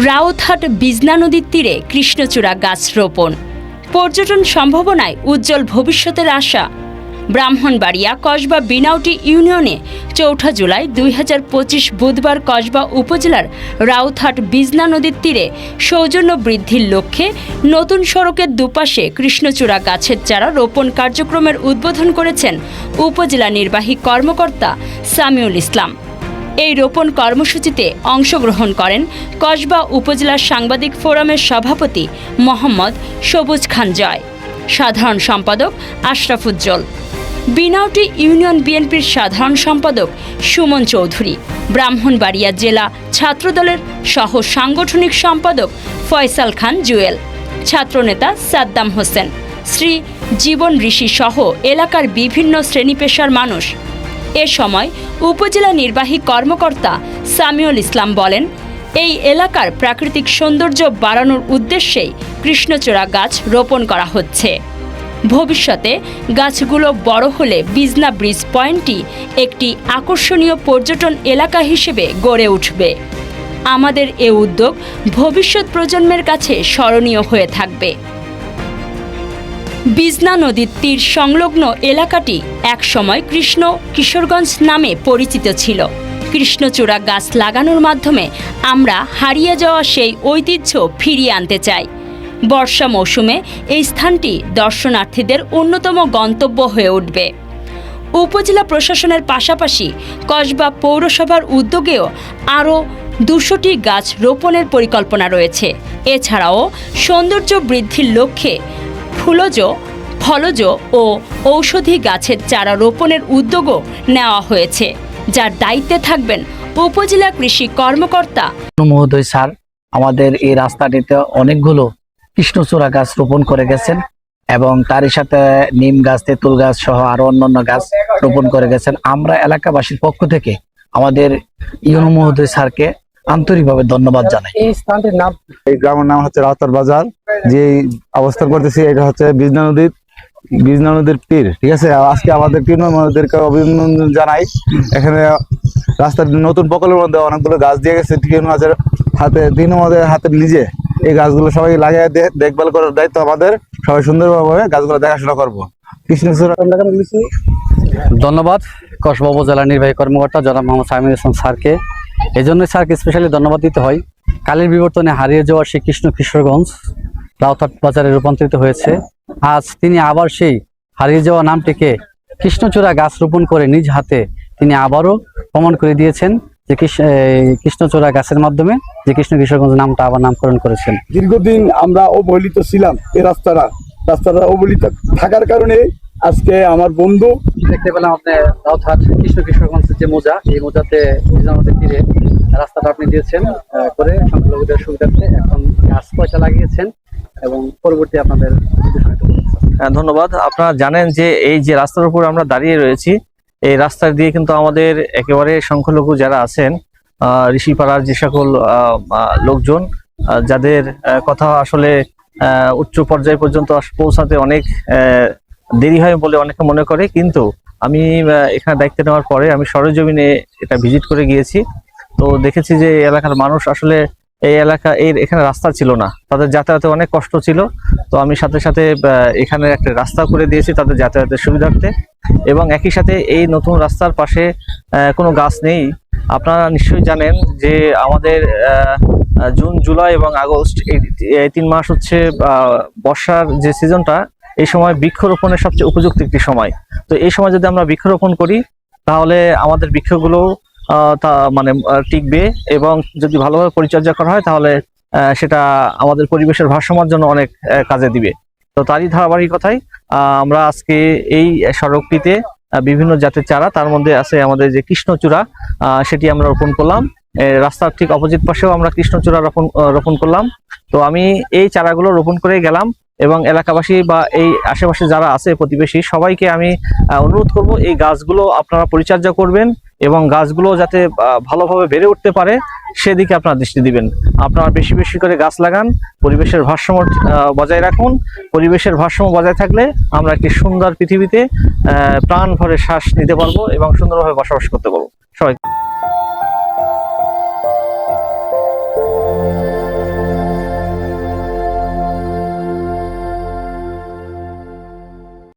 রাউতহাট বিজনা নদীর তীরে কৃষ্ণচূড়া গাছ রোপণ, পর্যটন সম্ভাবনায় উজ্জ্বল ভবিষ্যতের আশা। ব্রাহ্মণবাড়িয়া কসবা বিনাউটি ইউনিয়নে ৪ জুলাই ২০২৫ বুধবার কসবা উপজেলার রাউতহাট বিজনা নদীর তীরে সৌজন্য বৃদ্ধির লক্ষ্যে নতুন সড়কের দুপাশে কৃষ্ণচূড়া গাছের চারা রোপণ কার্যক্রমের উদ্বোধন করেছেন উপজেলা নির্বাহী কর্মকর্তা সামিউল ইসলাম। এই রোপণ কর্মসূচিতে অংশগ্রহণ করেন কসবা উপজেলা সাংবাদিক ফোরামের সভাপতি মোহাম্মদ সবুজ খান জয়, সাধারণ সম্পাদক আশরাফুজ্জ্বল, বিনাউটি ইউনিয়ন বিএনপির সাধারণ সম্পাদক সুমন চৌধুরী, ব্রাহ্মণবাড়িয়া জেলা ছাত্রদলের সহ সাংগঠনিক সম্পাদক ফয়সাল খান জুয়েল, ছাত্রনেতা সাদ্দাম হোসেন, শ্রী জীবন ঋষি সহ এলাকার বিভিন্ন শ্রেণী পেশার মানুষ। এ সময় উপজেলা নির্বাহী কর্মকর্তা সামিউল ইসলাম বলেন, এই এলাকার প্রাকৃতিক সৌন্দর্য বাড়ানোর উদ্দেশ্যেই কৃষ্ণচূড়া গাছ রোপণ করা হচ্ছে। ভবিষ্যতে গাছগুলো বড় হলে বিজনা ব্রিজ পয়েন্টটি একটি আকর্ষণীয় পর্যটন এলাকা হিসেবে গড়ে উঠবে। আমাদের এ উদ্যোগ ভবিষ্যৎ প্রজন্মের কাছে স্মরণীয় হয়ে থাকবে। বিজনা নদীর তীর সংলগ্ন এলাকাটি একসময় কিশোরগঞ্জ নামে পরিচিত ছিল। কৃষ্ণচূড়া গাছ লাগানোর মাধ্যমে আমরা হারিয়ে যাওয়া সেই ঐতিহ্য ফিরিয়ে আনতে চাই। বর্ষা মৌসুমে এই স্থানটি দর্শনার্থীদের অন্যতম গন্তব্য হয়ে উঠবে। উপজেলা প্রশাসনের পাশাপাশি কসবা পৌরসভার উদ্যোগেও আরও ২০০টি গাছ রোপণের পরিকল্পনা রয়েছে। এছাড়াও সৌন্দর্য বৃদ্ধির লক্ষ্যে ফুলজ, ফলজ ও ঔষধি গাছের চারা রোপণের উদ্যোগও নেওয়া হয়েছে, যার দায়িত্বে থাকবেন উপজেলা কৃষি কর্মকর্তা মহোদয় স্যার। আমাদের এই রাস্তাটিতে অনেকগুলো কৃষ্ণচূড়া গাছ রোপণ করে গেছেন এবং তারই সাথে নিম গাছ, তেঁতুল গাছ সহ আরো অন্যান্য গাছ রোপণ করে গেছেন। আমরা এলাকাবাসীর পক্ষ থেকে আমাদের ইউনো মহোদয় স্যারকে আন্তরিকভাবে ধন্যবাদ জানাই। এই স্থানটির নাম, এই গ্রামের নাম হচ্ছে রাউতহাট বাজার। যে অবস্থান করতেছি এটা হচ্ছে বিজনা নদীর তীর, ঠিক আছে। আজকে আমাদের তীরদেরকে অভিনন্দন জানাই। এখানে রাস্তার নতুন প্রকল্পের মধ্যে অনেকগুলো গাছ দিয়ে গেছে আমাদের হাতের নিজে। এই গাছগুলো সবাই লাগিয়ে দেখভাল করার দায়িত্ব আমাদের। সবাই সুন্দরভাবে গাছগুলো দেখাশোনা করবো। কৃষ্ণচূড়া ধন্যবাদ কসবা উপজেলা নির্বাহী কর্মকর্তা জনাব মোহাম্মদ সামিউল ইসলাম স্যারকে। এই জন্য স্যারকে স্পেশালি ধন্যবাদ দিতে হয়। কালের বিবর্তনে হারিয়ে যাওয়া সেই কিশোরগঞ্জ রাউতহাট বাজারে রূপান্তরিত হয়েছে। আজ তিনি আবার সেই হারিয়ে যাওয়া নামটিকে কৃষ্ণচূড়া গাছ রোপণ করে নিজ হাতে তিনি আবারও প্রমাণ করে দিয়েছেন যে কৃষ্ণচূড়া গাছের মাধ্যমে যে কিশোরগঞ্জ নামটা আবার নামকরণ করেছেন। দীর্ঘদিন আমরা অবহেলিত ছিলাম। এই রাস্তাটা অবহেলিত থাকার কারণে আজকে আমার বন্ধু দেখতে পেলাম আপনি রাউতহাট কিশোরগঞ্জের যে মোজা, এই মোজাতে নদীর তীরে রাস্তাটা আপনি দিয়েছেন করে সংখ্যালঘুদের সুবিধার্থে। এখন গাছ কয়টা লাগিয়েছেন এবং পরবর্তী আপনাদের ধন্যবাদ। আপনারা জানেন যে এই যে রাস্তার উপর আমরা দাঁড়িয়ে রয়েছি, এই রাস্তা দিয়ে কিন্তু আমাদের একেবারে সংখ্যালঘু যারা আছেন, ঋষিপাড়ার যে সকল লোকজন, যাদের কথা আসলে উচ্চ পর্যায় পর্যন্ত পৌঁছাতে অনেক দেরি হয় বলে অনেকে মনে করে, কিন্তু আমি এখানে দায়িত্ব নেওয়ার পরে আমি সরেজমিনে এটা ভিজিট করে গিয়েছি। তো দেখেছি যে এলাকার মানুষ আসলে এখানে রাস্তা ছিল না, তাদের যাতায়াতে অনেক কষ্ট ছিল। তো আমি সাথে সাথে এখানে একটা রাস্তা করে দিয়েছি তাদের যাতায়াতের সুবিধার্থে। এবং একই সাথে এই নতুন রাস্তার পাশে কোনো গাছ নেই। আপনারা নিশ্চয়ই জানেন যে আমাদের জুন, জুলাই এবং আগস্ট এই 3 মাস হচ্ছে বর্ষার যে সিজনটা, এই সময় বৃক্ষরোপণের সবচেয়ে উপযুক্ত একটি সময়। তো এই সময় যদি আমরা বৃক্ষরোপণ করি তাহলে আমাদের বৃক্ষগুলো টিকবে এবং যদি ভালোভাবে পরিচর্যা করা হয় তাহলে সেটা আমাদের পরিবেশের ভারসাম্যের জন্য অনেক কাজে দিবে। তো তারই ধারাবাহিকতায় আমরা আজকে এই সড়কটিতে বিভিন্ন জাতের চারা, তার মধ্যে আছে আমাদের যে কৃষ্ণচূড়া, সেটি আমরা রোপণ করলাম। রাস্তার ঠিক অপোজিট পাশেও আমরা কৃষ্ণচূড়া রোপণ করলাম। তো আমি এই চারাগুলো রোপণ করে গেলাম এবং এলাকাবাসী বা এই আশেপাশে যারা আছে প্রতিবেশী সবাইকে আমি অনুরোধ করব এই গাছগুলো আপনারা পরিচর্যা করবেন এবং গাছগুলো যাতে ভালোভাবে বেড়ে উঠতে পারে সেদিকে আপনারা দৃষ্টি দিবেন। আপনারা বেশি বেশি করে গাছ লাগান, পরিবেশের ভারসাম্য বজায় রাখুন। পরিবেশের ভারসাম্য বজায় থাকলে আমরা একটি সুন্দর পৃথিবীতে প্রাণ ভরে শ্বাস নিতে পারবো এবং সুন্দরভাবে বসবাস করতে পারবো। সবাই